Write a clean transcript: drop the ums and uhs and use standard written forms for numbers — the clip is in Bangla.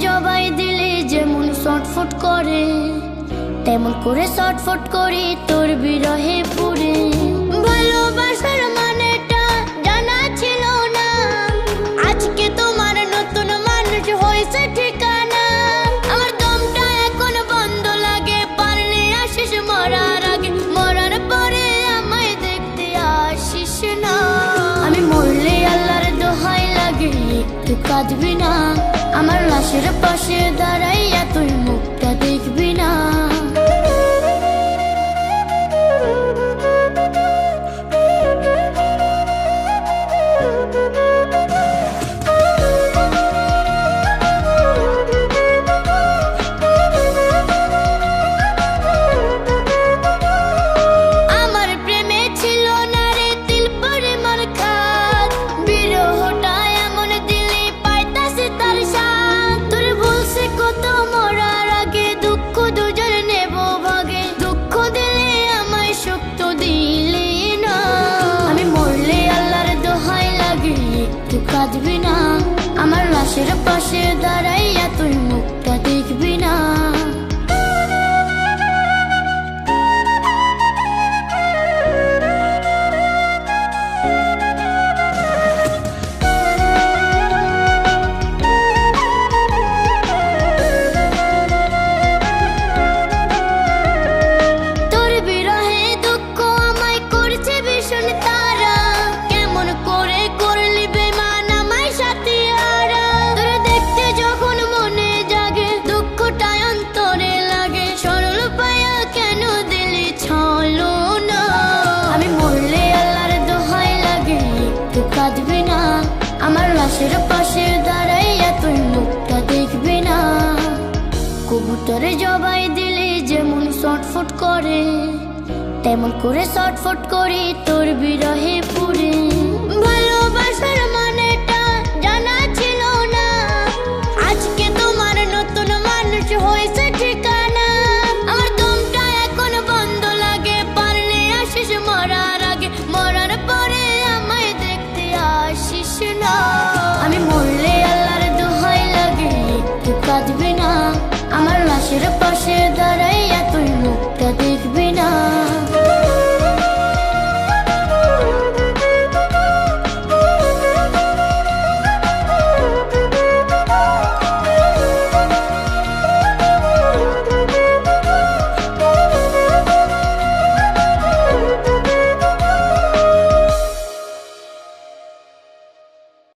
জবাই দিলে যেমন ছটফট করে, তেমন করে ছটফট করি তোর বিরহে পুরে। ভালোবাসার মানেটা জানা ছিল না, আজকে তোমার নতুন মানুষ হয়েছে ঠিকানা। আমার দমটা এখন বন্ধ লাগে, পারলে আসিস মরার আগে, মরার পরে আমায় দেখতে আসিস না। আমি মরলে আল্লাহর দোহাই লাগে একটু কাঁদবি না, আমার লাশের পাশে দাঁড়াইয়া তুই মুখটা দেখবি না। কাঁদবি না, আমার লাশের পাশে দাঁড়াইয়া তুই মুখটা দেখবি না। তোর বিরহে দুঃখ আমায় করছে ভীষণ তারা, কেমন করে করলি কাঁদবি না, আমার লাশের পাশে দাঁড়াইয়া তুই মুখটা দেখবি না। কবুতরে জবাই দিলে যেমন ছটফট করে, তেমন করে ছটফট করি তোর বিরহে পুরে।